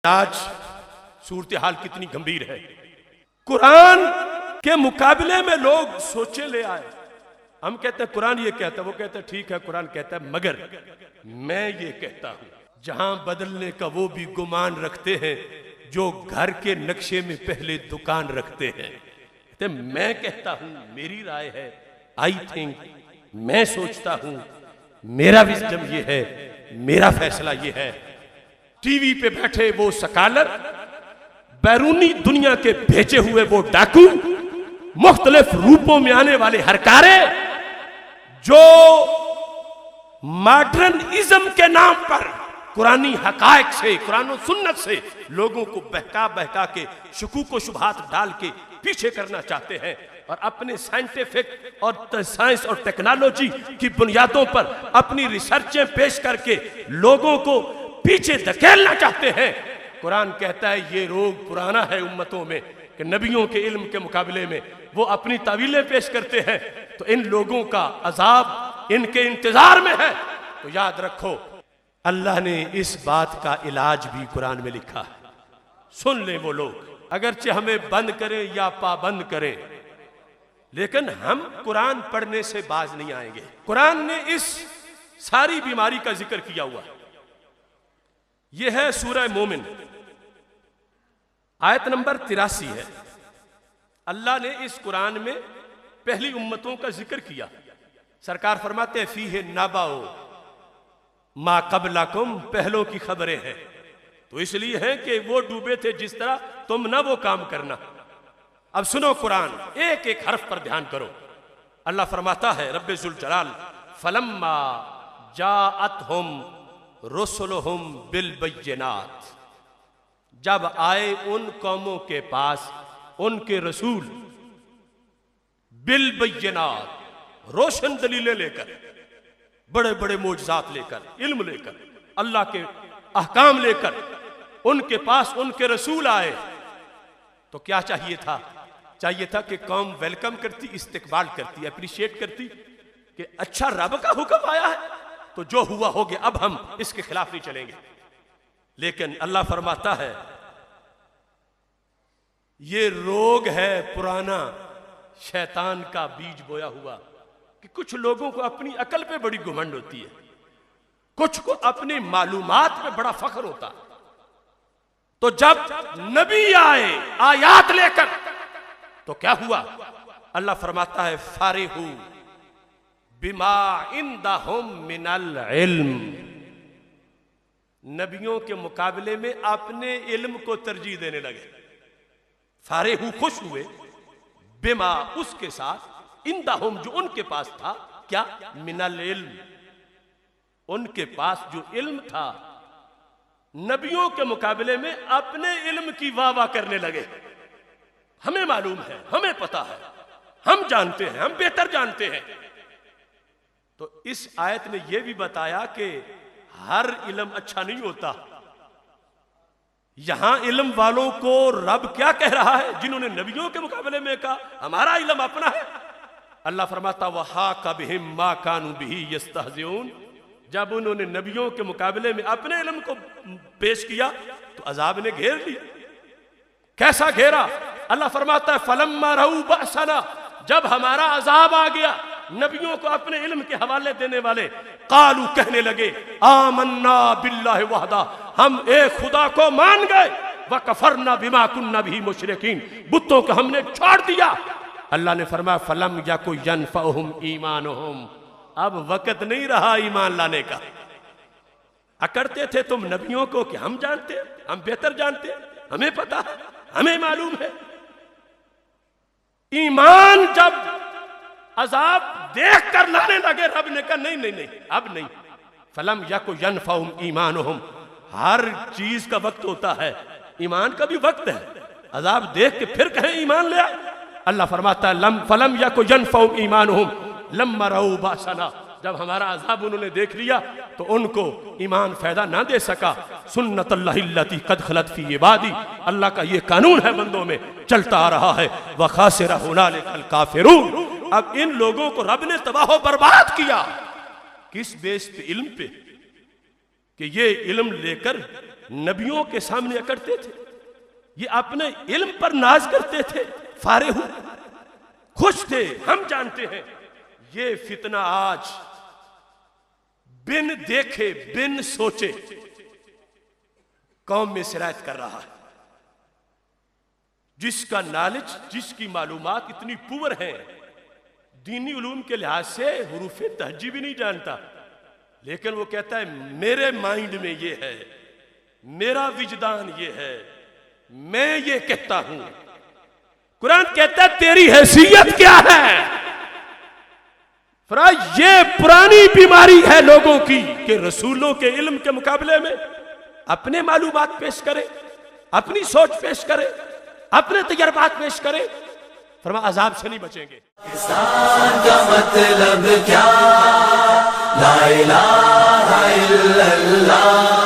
آج صورتحال کتنی گمبھیر ہے۔ قرآن کے مقابلے میں لوگ سوچے لے آئے۔ ہم کہتے ہیں قرآن یہ کہتا ہے، وہ کہتا ہے ٹھیک ہے قرآن کہتا ہے، مگر میں یہ کہتا ہوں جہاں بدلنے کا وہ بھی گمان رکھتے ہیں جو گھر کے نقشے میں پہلے دکان رکھتے ہیں۔ کہتے ہیں میں کہتا ہوں، میری رائے ہے، آئی تھنک، میں سوچتا ہوں، میرا وزڈم یہ ہے، میرا فیصلہ یہ ہے۔ ٹی وی پہ بیٹھے وہ سکالر، بیرونی دنیا کے بھیجے ہوئے وہ ڈاکو، مختلف روپوں میں آنے والے ہرکارے، جو ماڈرن ازم کے نام پر قرآنی حقائق سے، قرآن و سنت سے لوگوں کو بہکا بہکا کے شکوک و شبہات ڈال کے پیچھے کرنا چاہتے ہیں، اور اپنے سائنٹیفک اور سائنس اور ٹیکنالوجی کی بنیادوں پر اپنی ریسرچیں پیش کر کے لوگوں کو پیچھے دھکیلنا چاہتے ہیں۔ قرآن کہتا ہے یہ روگ پرانا ہے امتوں میں کہ نبیوں کے علم کے مقابلے میں وہ اپنی تعویلیں پیش کرتے ہیں، تو ان لوگوں کا عذاب ان کے انتظار میں ہے۔ تو یاد رکھو اللہ نے اس بات کا علاج بھی قرآن میں لکھا ہے۔ سن لیں وہ لوگ، اگرچہ ہمیں بند کریں یا پابند کریں، لیکن ہم قرآن پڑھنے سے باز نہیں آئیں گے۔ قرآن نے اس ساری بیماری کا ذکر کیا ہوا ہے۔ یہ ہے سورہ مومن، آیت نمبر 83 ہے۔ اللہ نے اس قرآن میں پہلی امتوں کا ذکر کیا۔ سرکار فرماتے ہیں فیہ نبأ ما قبلکم، پہلوں کی خبریں ہیں، تو اس لیے ہیں کہ وہ ڈوبے تھے جس طرح، تم نہ وہ کام کرنا۔ اب سنو قرآن، ایک ایک حرف پر دھیان کرو۔ اللہ فرماتا ہے رب ذوالجلال، فلما جاءتہم رسلہم بالبینات، جب آئے ان قوموں کے پاس ان کے رسول بالبینات، روشن دلیلیں لے کر، بڑے بڑے معجزات لے کر، علم لے کر، اللہ کے احکام لے کر ان کے پاس ان کے رسول آئے، تو کیا چاہیے تھا؟ چاہیے تھا کہ قوم ویلکم کرتی، استقبال کرتی، اپریشیٹ کرتی کہ اچھا رب کا حکم آیا ہے تو جو ہوا ہو گیا، اب ہم اس کے خلاف نہیں چلیں گے۔ لیکن اللہ فرماتا ہے یہ روگ ہے پرانا، شیطان کا بیج بویا ہوا، کہ کچھ لوگوں کو اپنی عقل پہ بڑی گھمنڈ ہوتی ہے، کچھ کو اپنی معلومات پہ بڑا فخر ہوتا۔ تو جب نبی آئے آیات لے کر تو کیا ہوا؟ اللہ فرماتا ہے فارحو بما عندہم من العلم، نبیوں کے مقابلے میں اپنے علم کو ترجیح دینے لگے۔ فارحو، خوش ہوئے، بما، اس کے ساتھ، عندہم، جو ان کے پاس تھا، کیا؟ من العلم، ان کے پاس جو علم تھا، نبیوں کے مقابلے میں اپنے علم کی واہ واہ کرنے لگے۔ ہمیں معلوم ہے، ہمیں پتا ہے، ہم جانتے ہیں، ہم بہتر جانتے ہیں۔ تو اس آیت نے یہ بھی بتایا کہ ہر علم اچھا نہیں ہوتا۔ یہاں علم والوں کو رب کیا کہہ رہا ہے؟ جنہوں نے نبیوں کے مقابلے میں کہا ہمارا علم اپنا ہے، اللہ فرماتا وَحَاقَ بِهِم مَا كَانُوا بِهِ يَسْتَهْزِئُونَ، جب انہوں نے نبیوں کے مقابلے میں اپنے علم کو پیش کیا تو عذاب نے گھیر لیا۔ کیسا گھیرا؟ اللہ فرماتا ہے فَلَمَّا رَأَوْا بَأْسَنَا، جب ہمارا عذاب آ گیا، نبیوں کو اپنے علم کے حوالے دینے والے قالو، کہنے لگے آمنا باللہ وحدہ، ہم ایک خدا کو مان گئے، وکفرنا بما کننا بہ مشرکین، بتوں کو ہم نے چھوڑ دیا۔ اللہ نے فرمایا فلم یک ینفعہم ایمانہم، اب وقت نہیں رہا ایمان لانے کا۔ اکڑتے تھے تم نبیوں کو کہ ہم جانتے ہیں، ہم بہتر جانتے ہیں، ہمیں پتا ہے، ہمیں معلوم ہے۔ ایمان جب عذاب دیکھ کر لانے لگے، رب نے کہا نہیں نہیں نہیں، اب نہیں۔ فلم یک ینفعہم ایمانہم، ہر چیز کا وقت ہوتا ہے، ایمان کا بھی وقت ہے۔ عذاب دیکھ کے پھر کہیں ایمان لے آئے؟ اللہ فرماتا ہے فلم یک ینفعہم ایمانہم لما رأوا بأسنا، جب ہمارا عذاب انہوں نے دیکھ لیا تو ان کو ایمان فائدہ نہ دے سکا۔ سنت اللہ التی قد خلت فی عبادی، اللہ کا یہ قانون ہے بندوں میں چلتا آ رہا ہے۔ وخاسر ہنالک الکافرون، اب ان لوگوں کو رب نے تباہ و برباد کیا۔ کس بیس پہ؟ علم پہ، کہ یہ علم لے کر نبیوں کے سامنے اکڑتے تھے، یہ اپنے علم پر ناز کرتے تھے، فارغ ہو خوش تھے. ہم جانتے ہیں یہ فتنہ آج بن دیکھے بن سوچے قوم میں سرایت کر رہا ہے. جس کا نالج، جس کی معلومات اتنی پور ہیں، دینی علوم کے لحاظ سے حروف تہجی بھی نہیں جانتا، لیکن وہ کہتا ہے میرے مائنڈ میں یہ ہے، میرا وجدان یہ ہے، میں یہ کہتا ہوں. قرآن کہتا ہے تیری حیثیت کیا ہے؟ یہ پرانی بیماری ہے لوگوں کی کہ رسولوں کے علم کے مقابلے میں اپنے معلومات پیش کرے، اپنی سوچ پیش کرے، اپنے تجربات پیش کرے. فرمایا عذاب سے نہیں بچیں گے. انسان کا مطلب کیا؟ لا الہ الا اللہ.